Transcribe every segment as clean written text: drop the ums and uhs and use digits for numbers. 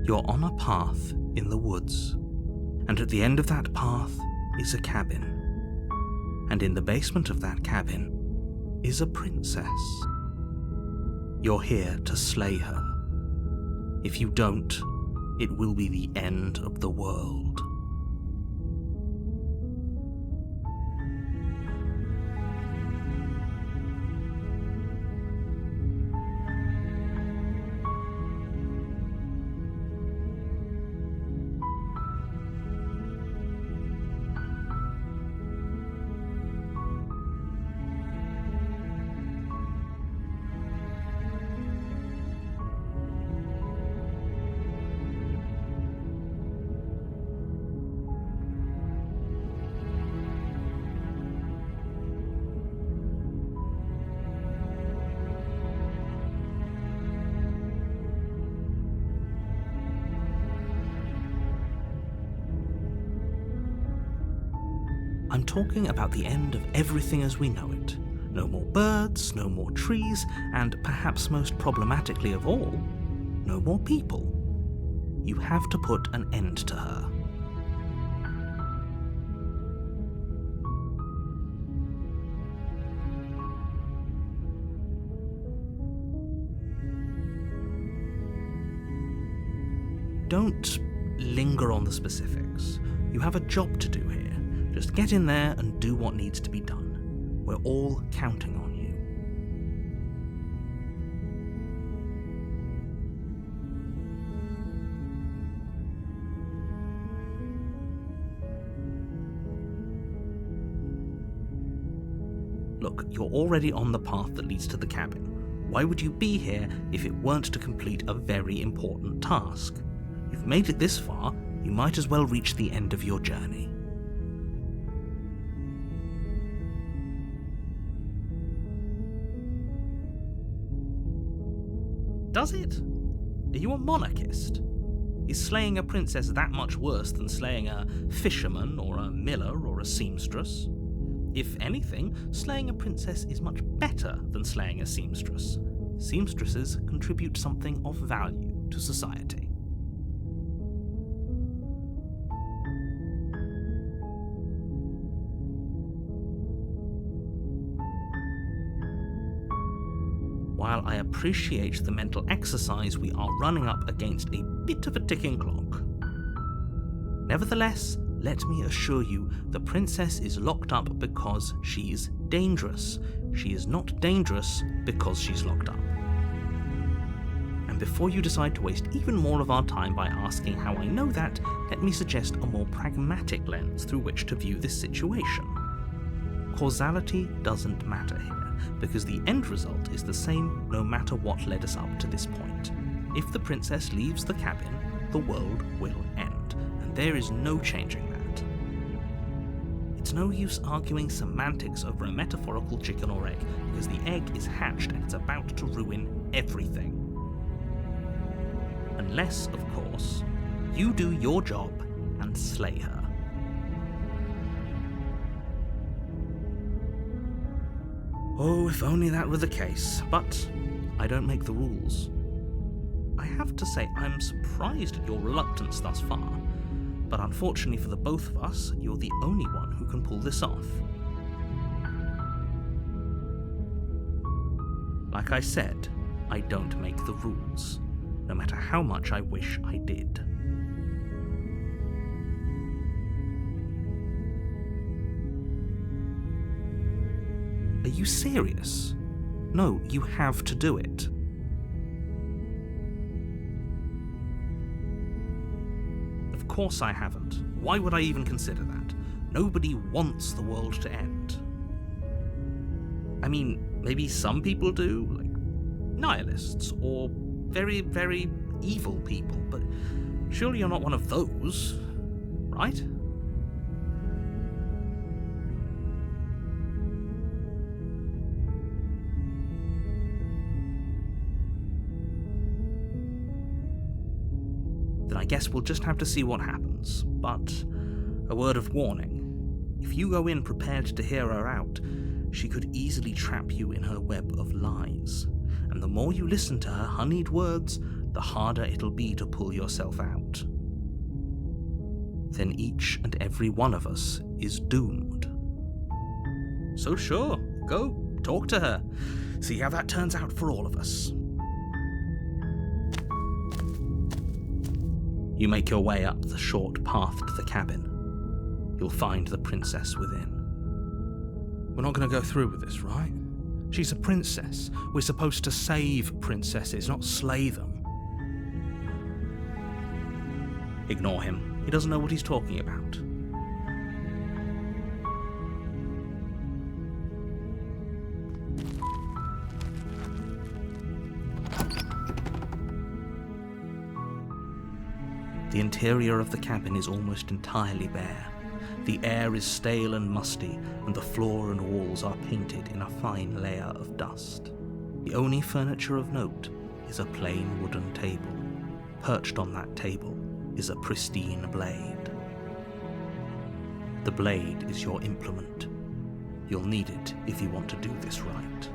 You're on a path in the woods, and at the end of that path is a cabin. And in the basement of that cabin is a princess. You're here to slay her. If you don't, it will be the end of the world. I'm talking about the end of everything as we know it. No more birds, no more trees, and perhaps most problematically of all, no more people. You have to put an end to her. Don't linger on the specifics. You have a job to do here. Just get in there and do what needs to be done. We're all counting on you. Look, you're already on the path that leads to the cabin. Why would you be here if it weren't to complete a very important task? You've made it this far, you might as well reach the end of your journey. Does it? Are you a monarchist? Is slaying a princess that much worse than slaying a fisherman or a miller or a seamstress? If anything, slaying a princess is much better than slaying a seamstress. Seamstresses contribute something of value to society. While I appreciate the mental exercise, we are running up against a bit of a ticking clock. Nevertheless, let me assure you, the princess is locked up because she's dangerous. She is not dangerous because she's locked up. And before you decide to waste even more of our time by asking how I know that, let me suggest a more pragmatic lens through which to view this situation. Causality doesn't matter here, because the end result is the same no matter what led us up to this point. If the princess leaves the cabin, the world will end, and there is no changing that. It's no use arguing semantics over a metaphorical chicken or egg, because the egg is hatched and it's about to ruin everything. Unless, of course, you do your job and slay her. Oh, if only that were the case, but I don't make the rules. I have to say, I'm surprised at your reluctance thus far, but unfortunately for the both of us, you're the only one who can pull this off. Like I said, I don't make the rules, no matter how much I wish I did. Are you serious? No, you have to do it. Of course I haven't. Why would I even consider that? Nobody wants the world to end. I mean, maybe some people do, like nihilists, or very, very evil people, but surely you're not one of those, right? Then I guess we'll just have to see what happens. But a word of warning. If you go in prepared to hear her out, she could easily trap you in her web of lies. And the more you listen to her honeyed words, the harder it'll be to pull yourself out. Then each and every one of us is doomed. So sure, go talk to her. See how that turns out for all of us. You make your way up the short path to the cabin. You'll find the princess within. We're not going to go through with this, right? She's a princess. We're supposed to save princesses, not slay them. Ignore him. He doesn't know what he's talking about. The interior of the cabin is almost entirely bare. The air is stale and musty, and the floor and walls are painted in a fine layer of dust. The only furniture of note is a plain wooden table. Perched on that table is a pristine blade. The blade is your implement. You'll need it if you want to do this right.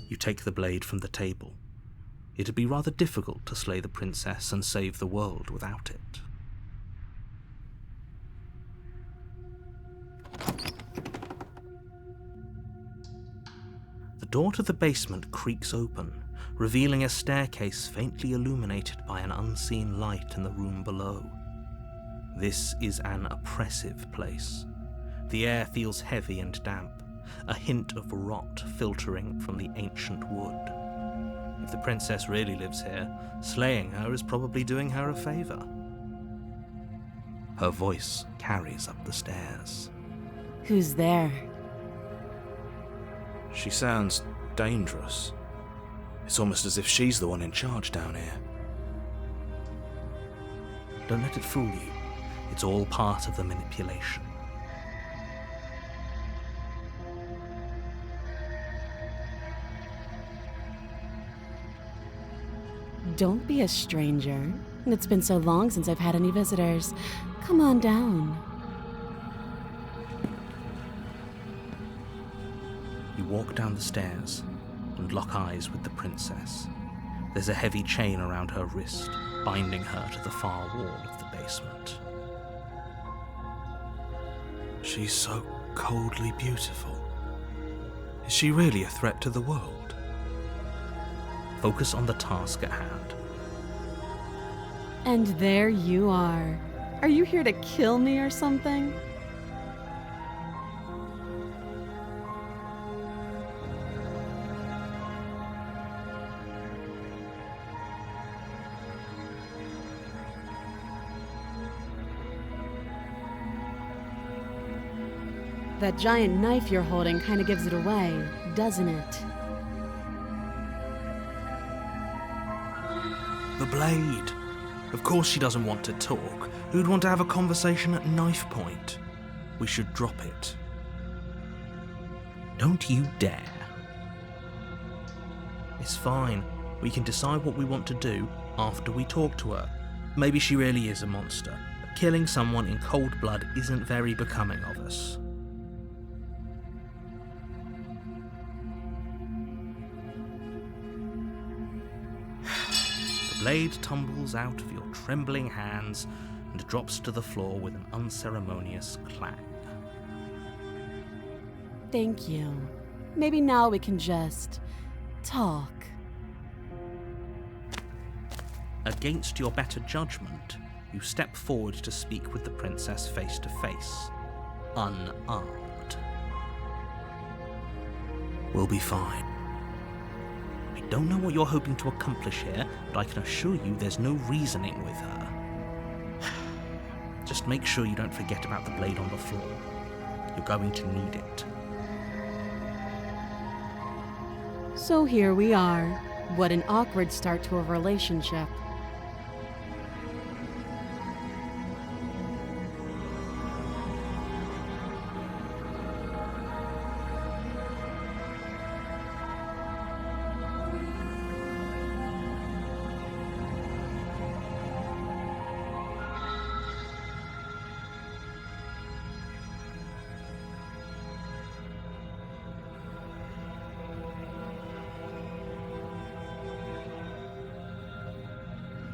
You take the blade from the table. It'd be rather difficult to slay the princess and save the world without it. The door to the basement creaks open, revealing a staircase faintly illuminated by an unseen light in the room below. This is an oppressive place. The air feels heavy and damp, a hint of rot filtering from the ancient wood. If the princess really lives here, slaying her is probably doing her a favor. Her voice carries up the stairs. Who's there? She sounds dangerous. It's almost as if she's the one in charge down here. Don't let it fool you. It's all part of the manipulation. Don't be a stranger. It's been so long since I've had any visitors. Come on down. You walk down the stairs and lock eyes with the princess. There's a heavy chain around her wrist, binding her to the far wall of the basement. She's so coldly beautiful. Is she really a threat to the world? Focus on the task at hand. And there you are. Are you here to kill me or something? That giant knife you're holding kind of gives it away, doesn't it? The blade. Of course she doesn't want to talk. Who'd want to have a conversation at knife point? We should drop it. Don't you dare. It's fine. We can decide what we want to do after we talk to her. Maybe she really is a monster, but killing someone in cold blood isn't very becoming of us. The blade tumbles out of your trembling hands and drops to the floor with an unceremonious clang. Thank you. Maybe now we can just talk. Against your better judgment, you step forward to speak with the princess face to face, unarmed. We'll be fine. I don't know what you're hoping to accomplish here, but I can assure you there's no reasoning with her. Just make sure you don't forget about the blade on the floor. You're going to need it. So here we are. What an awkward start to a relationship.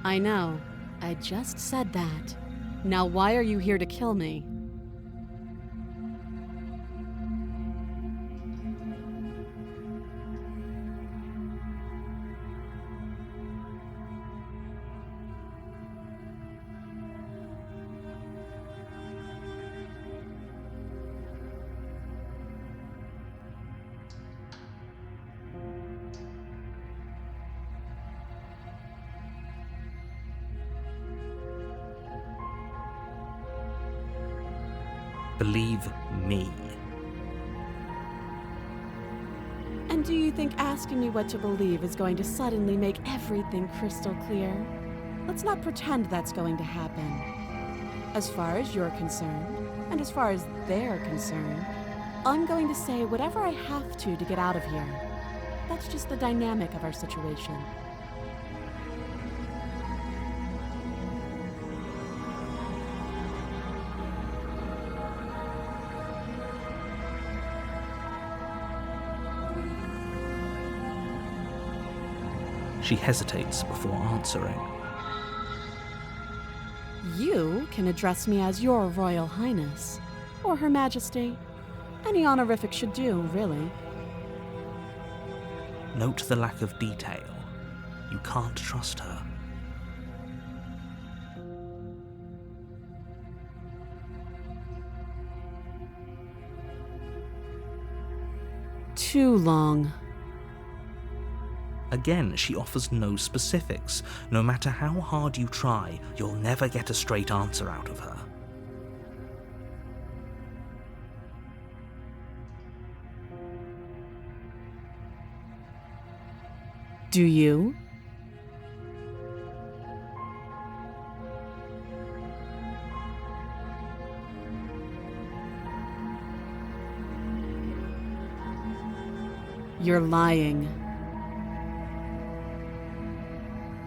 I know. I just said that. Now why are you here to kill me? Believe me. And do you think asking me what to believe is going to suddenly make everything crystal clear? Let's not pretend that's going to happen. As far as you're concerned, and as far as they're concerned, I'm going to say whatever I have to get out of here. That's just the dynamic of our situation. She hesitates before answering. You can address me as Your Royal Highness, or Her Majesty. Any honorific should do, really. Note the lack of detail. You can't trust her. Too long. Again, she offers no specifics. No matter how hard you try, you'll never get a straight answer out of her. Do you? You're lying.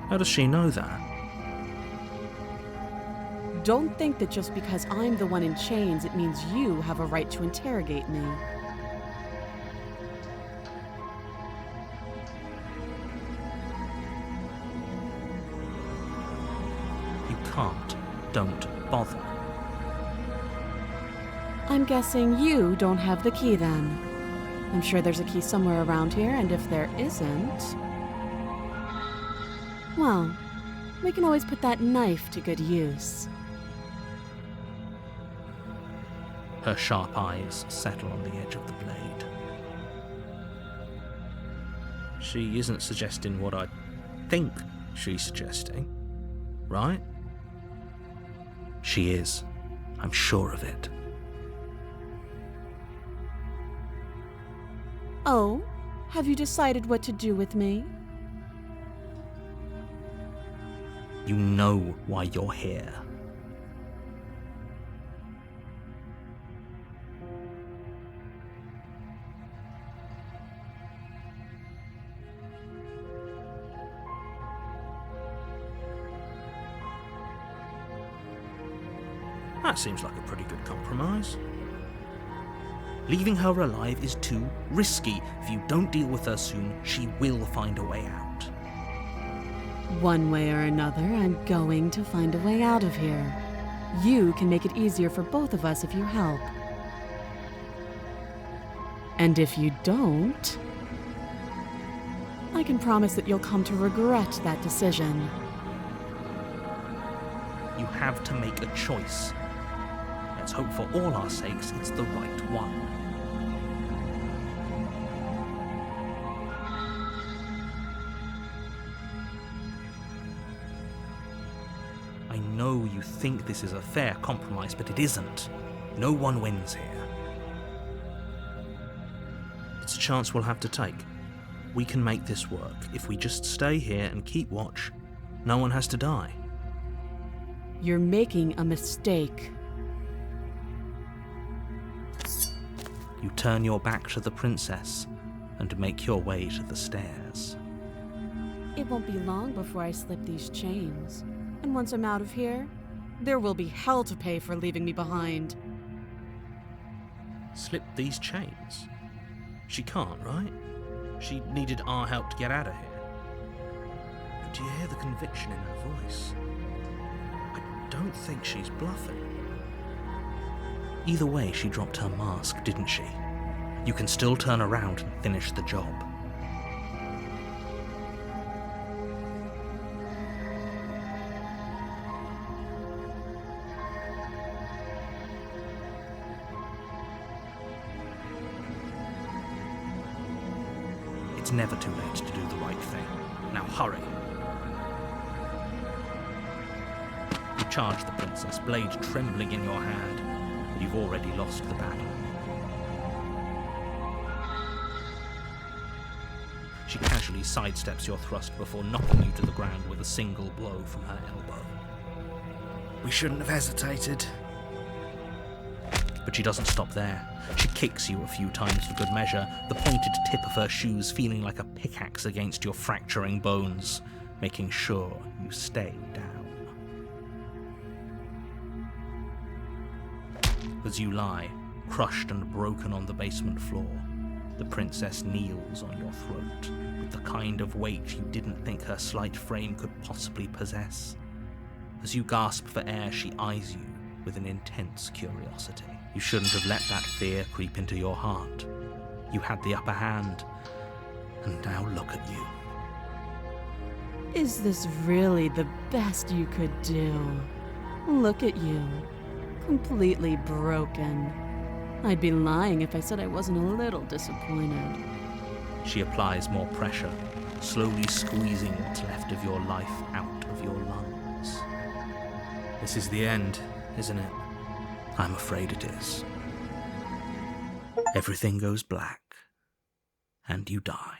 How does she know that? Don't think that just because I'm the one in chains, it means you have a right to interrogate me. You can't. Don't bother. I'm guessing you don't have the key then. I'm sure there's a key somewhere around here, and if there isn't... well, we can always put that knife to good use. Her sharp eyes settle on the edge of the blade. She isn't suggesting what I think she's suggesting, right? She is. I'm sure of it. Oh, have you decided what to do with me? You know why you're here. That seems like a pretty good compromise. Leaving her alive is too risky. If you don't deal with her soon, she will find a way out. One way or another, I'm going to find a way out of here. You can make it easier for both of us if you help. And if you don't, I can promise that you'll come to regret that decision. You have to make a choice. Let's hope for all our sakes it's the right one. I know you think this is a fair compromise, but it isn't. No one wins here. It's a chance we'll have to take. We can make this work. If we just stay here and keep watch, no one has to die. You're making a mistake. You turn your back to the princess and make your way to the stairs. It won't be long before I slip these chains. And once I'm out of here, there will be hell to pay for leaving me behind. Slip these chains? She can't, right? She needed our help to get out of here. Do you hear the conviction in her voice? I don't think she's bluffing. Either way, she dropped her mask, didn't she? You can still turn around and finish the job. It's never too late to do the right thing. Now hurry. You charge the princess, blade trembling in your hand. You've already lost the battle. She casually sidesteps your thrust before knocking you to the ground with a single blow from her elbow. We shouldn't have hesitated. But she doesn't stop there. She kicks you a few times for good measure, the pointed tip of her shoes feeling like a pickaxe against your fracturing bones, making sure you stay down. As you lie, crushed and broken on the basement floor, the princess kneels on your throat with the kind of weight you didn't think her slight frame could possibly possess. As you gasp for air, she eyes you with an intense curiosity. You shouldn't have let that fear creep into your heart. You had the upper hand, and now look at you. Is this really the best you could do? Look at you. Completely broken. I'd be lying if I said I wasn't a little disappointed. She applies more pressure, slowly squeezing what's left of your life out of your lungs. This is the end, isn't it? I'm afraid it is. Everything goes black, and you die.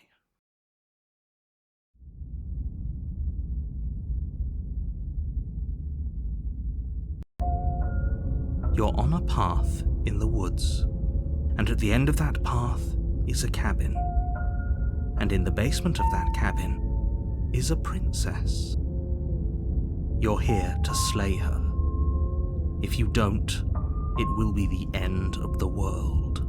You're on a path in the woods, and at the end of that path is a cabin. And in the basement of that cabin is a princess. You're here to slay her. If you don't, it will be the end of the world.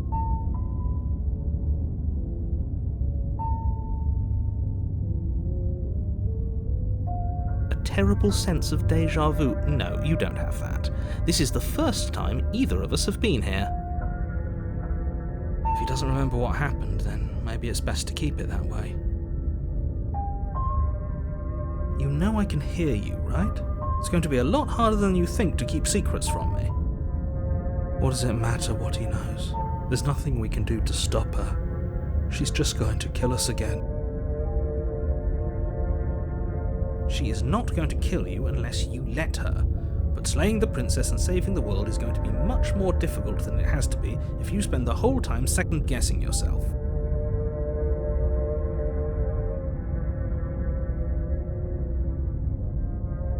A terrible sense of déjà vu. No, you don't have that. This is the first time either of us have been here. If he doesn't remember what happened, then maybe it's best to keep it that way. You know I can hear you, right? It's going to be a lot harder than you think to keep secrets from me. What does it matter what he knows? There's nothing we can do to stop her. She's just going to kill us again. She is not going to kill you unless you let her. But slaying the princess and saving the world is going to be much more difficult than it has to be if you spend the whole time second-guessing yourself.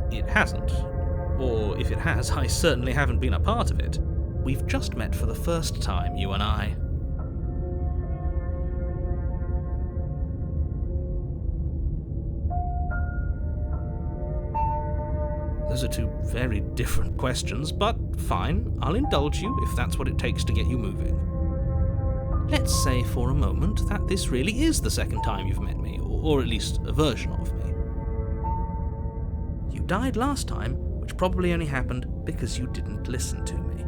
It hasn't. Or if it has, I certainly haven't been a part of it. We've just met for the first time, you and I. Those are two very different questions, but fine, I'll indulge you if that's what it takes to get you moving. Let's say for a moment that this really is the second time you've met me, or at least a version of me. You died last time, which probably only happened because you didn't listen to me.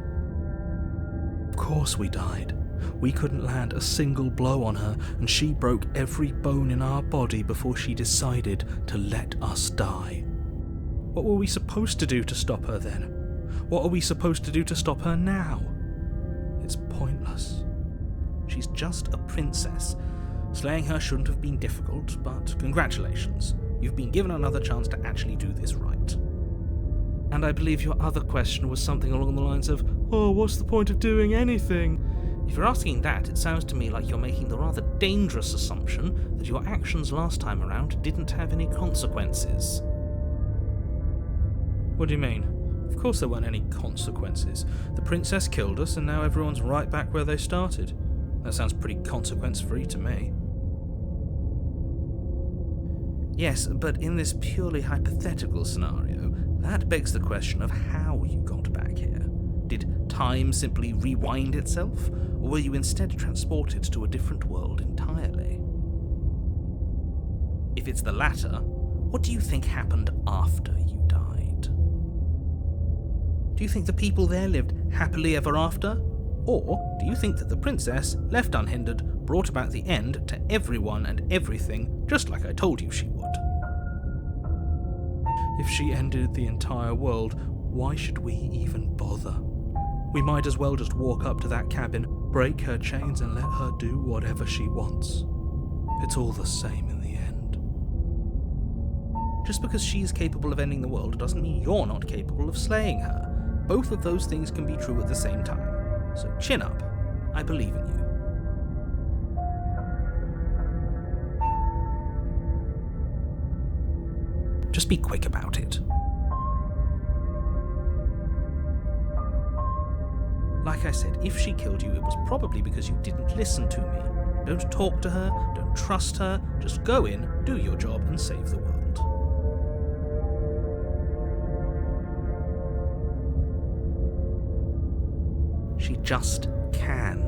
Of course we died. We couldn't land a single blow on her, and she broke every bone in our body before she decided to let us die. What were we supposed to do to stop her then? What are we supposed to do to stop her now? It's pointless. She's just a princess. Slaying her shouldn't have been difficult, but congratulations. You've been given another chance to actually do this right. And I believe your other question was something along the lines of, oh, what's the point of doing anything? If you're asking that, it sounds to me like you're making the rather dangerous assumption that your actions last time around didn't have any consequences. What do you mean? Of course there weren't any consequences. The princess killed us and now everyone's right back where they started. That sounds pretty consequence-free to me. Yes, but in this purely hypothetical scenario, that begs the question of how you got back here. Did time simply rewind itself, or were you instead transported to a different world entirely? If it's the latter, what do you think happened after you died? Do you think the people there lived happily ever after? Or do you think that the princess, left unhindered, brought about the end to everyone and everything, just like I told you she would? If she ended the entire world, why should we even bother? We might as well just walk up to that cabin, break her chains and let her do whatever she wants. It's all the same in the end. Just because she's capable of ending the world doesn't mean you're not capable of slaying her. Both of those things can be true at the same time. So chin up. I believe in you. Just be quick about it. Like I said, if she killed you, it was probably because you didn't listen to me. Don't talk to her, don't trust her, just go in, do your job, and save the world. She just can.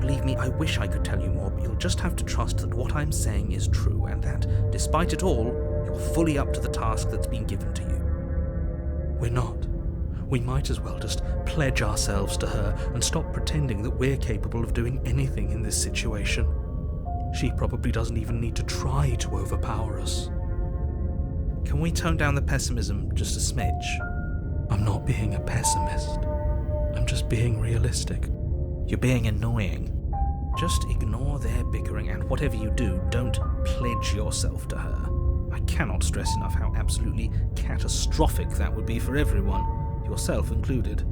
Believe me, I wish I could tell you more, but you'll just have to trust that what I'm saying is true, and that, despite it all, you're fully up to the task that's been given to you. We're not. We might as well just pledge ourselves to her and stop pretending that we're capable of doing anything in this situation. She probably doesn't even need to try to overpower us. Can we tone down the pessimism just a smidge? I'm not being a pessimist. I'm just being realistic. You're being annoying. Just ignore their bickering, and whatever you do, don't pledge yourself to her. I cannot stress enough how absolutely catastrophic that would be for everyone, yourself included.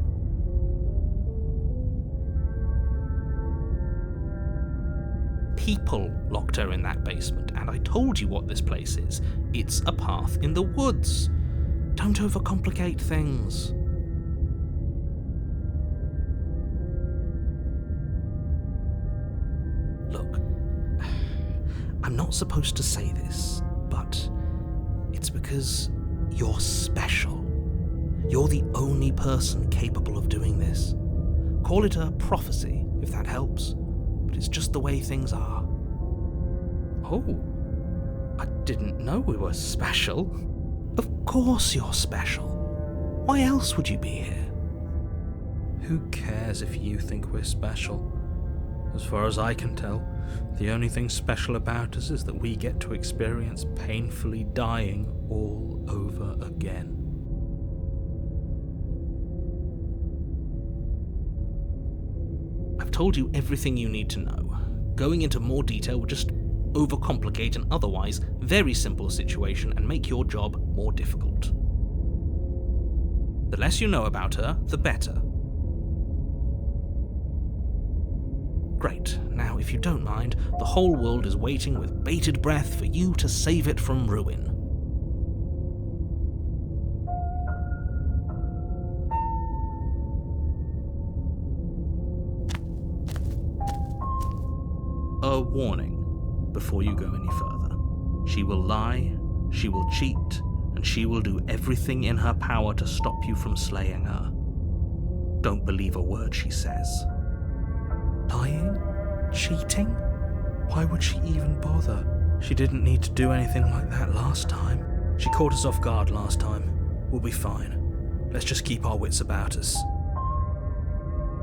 People locked her in that basement, and I told you what this place is. It's a path in the woods. Don't overcomplicate things. Look, I'm not supposed to say this, but it's because you're special. You're the only person capable of doing this. Call it a prophecy, if that helps, but it's just the way things are. Oh, I didn't know we were special. Of course you're special. Why else would you be here? Who cares if you think we're special? As far as I can tell, the only thing special about us is that we get to experience painfully dying all over again. I've told you everything you need to know. Going into more detail would just overcomplicate an otherwise very simple situation and make your job more difficult. The less you know about her, the better. Great. Now, if you don't mind, the whole world is waiting with bated breath for you to save it from ruin. A warning before you go any further. She will lie, she will cheat, and she will do everything in her power to stop you from slaying her. Don't believe a word she says. Lying? Cheating? Why would she even bother? She didn't need to do anything like that last time. She caught us off guard last time. We'll be fine. Let's just keep our wits about us.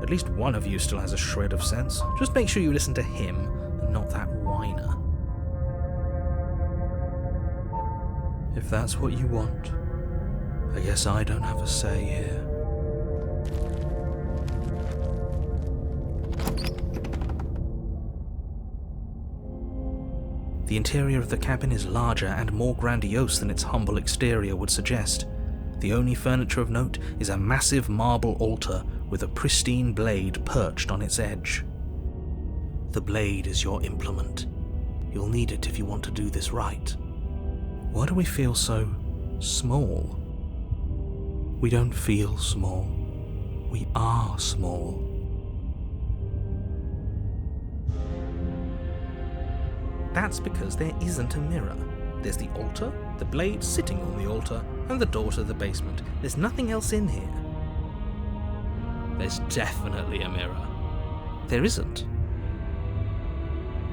At least one of you still has a shred of sense. Just make sure you listen to him and not that whiner. If that's what you want, I guess I don't have a say here. The interior of the cabin is larger and more grandiose than its humble exterior would suggest. The only furniture of note is a massive marble altar with a pristine blade perched on its edge. The blade is your implement. You'll need it if you want to do this right. Why do we feel so small? We don't feel small. We are small. That's because there isn't a mirror. There's the altar, the blade sitting on the altar, and the door to the basement. There's nothing else in here. There's definitely a mirror. There isn't.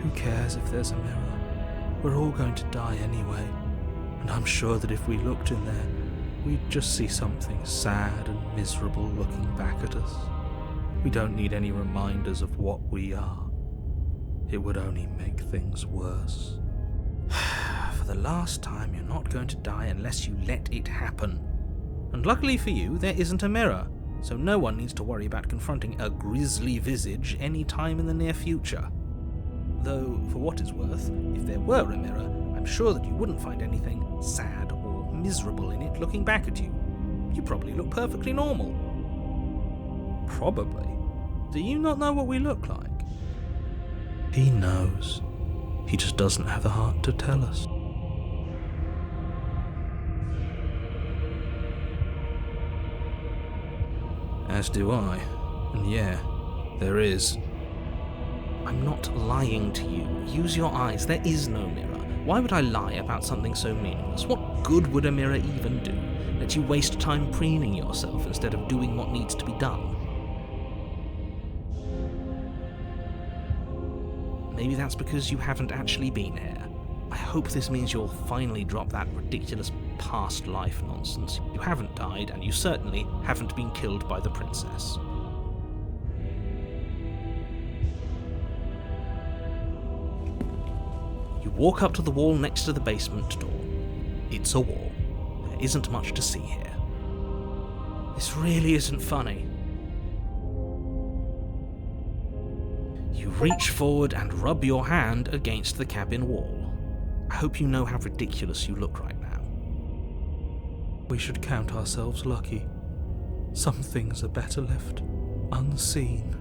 Who cares if there's a mirror? We're all going to die anyway. And I'm sure that if we looked in there, we'd just see something sad and miserable looking back at us. We don't need any reminders of what we are. It would only make things worse. For the last time, you're not going to die unless you let it happen. And luckily for you, there isn't a mirror, so no one needs to worry about confronting a grisly visage any time in the near future. Though, for what it's worth, if there were a mirror, I'm sure that you wouldn't find anything sad or miserable in it looking back at you. You probably look perfectly normal. Probably. Do you not know what we look like? He knows. He just doesn't have the heart to tell us. As do I. And yeah, there is. I'm not lying to you. Use your eyes. There is no mirror. Why would I lie about something so meaningless? What good would a mirror even do? Let you waste time preening yourself instead of doing what needs to be done. Maybe that's because you haven't actually been here. I hope this means you'll finally drop that ridiculous past life nonsense. You haven't died, and you certainly haven't been killed by the princess. You walk up to the wall next to the basement door. It's a wall. There isn't much to see here. This really isn't funny. You reach forward and rub your hand against the cabin wall. I hope you know how ridiculous you look right now. We should count ourselves lucky. Some things are better left unseen.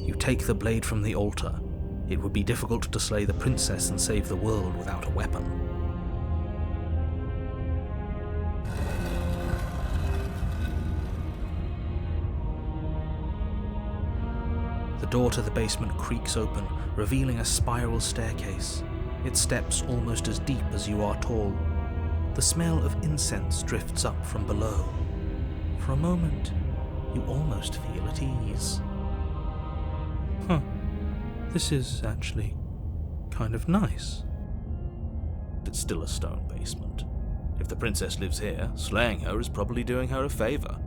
You take the blade from the altar. It would be difficult to slay the princess and save the world without a weapon. The door to the basement creaks open, revealing a spiral staircase. Its steps almost as deep as you are tall. The smell of incense drifts up from below. For a moment, you almost feel at ease. This is actually kind of nice. It's still a stone basement. If the princess lives here, slaying her is probably doing her a favor.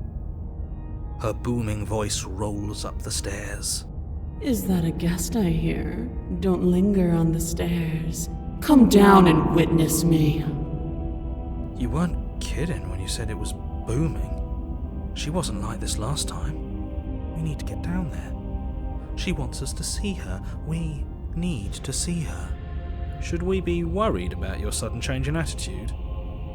Her booming voice rolls up the stairs. Is that a guest I hear? Don't linger on the stairs. Come down and witness me. You weren't kidding when you said it was booming. She wasn't like this last time. We need to get down there. She wants us to see her. We need to see her. Should we be worried about your sudden change in attitude?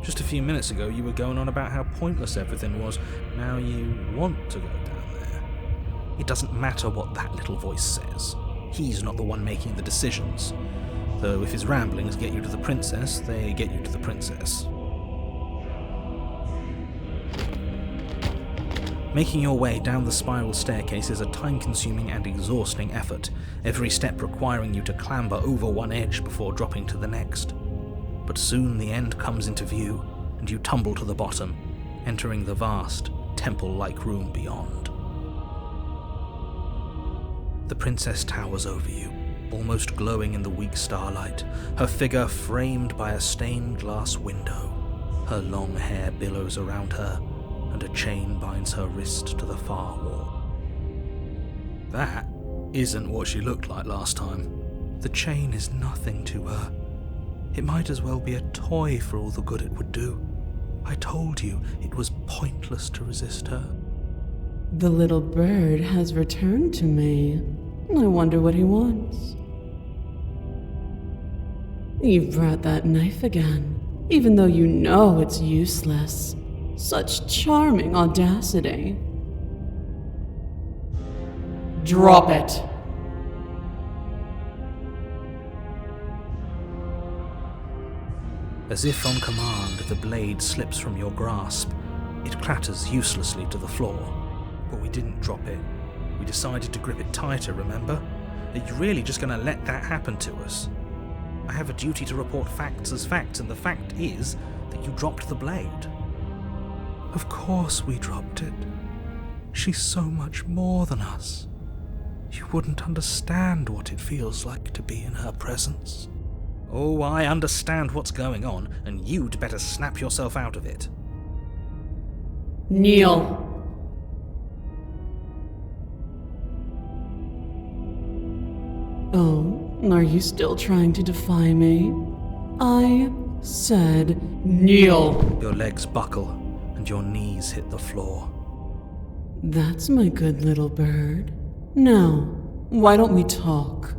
Just a few minutes ago you were going on about how pointless everything was. Now you want to go down there. It doesn't matter what that little voice says. He's not the one making the decisions. Though if his ramblings get you to the princess, they get you to the princess. Making your way down the spiral staircase is a time-consuming and exhausting effort, every step requiring you to clamber over one edge before dropping to the next. But soon the end comes into view, and you tumble to the bottom, entering the vast, temple-like room beyond. The princess towers over you, almost glowing in the weak starlight, her figure framed by a stained glass window. Her long hair billows around her, and a chain binds her wrist to the far wall. That isn't what she looked like last time. The chain is nothing to her. It might as well be a toy for all the good it would do. I told you it was pointless to resist her. The little bird has returned to me. I wonder what he wants. You've brought that knife again, even though you know it's useless. Such charming audacity. Drop it. As if on command, the blade slips from your grasp. It clatters uselessly to the floor. But we didn't drop it. We decided to grip it tighter, remember? Are you really just going to let that happen to us? I have a duty to report facts as facts, and the fact is that you dropped the blade. Of course we dropped it. She's so much more than us. You wouldn't understand what it feels like to be in her presence. Oh, I understand what's going on, and you'd better snap yourself out of it. Kneel. Oh, are you still trying to defy me? I said kneel. Your legs buckle, and your knees hit the floor. That's my good little bird. Now, why don't we talk?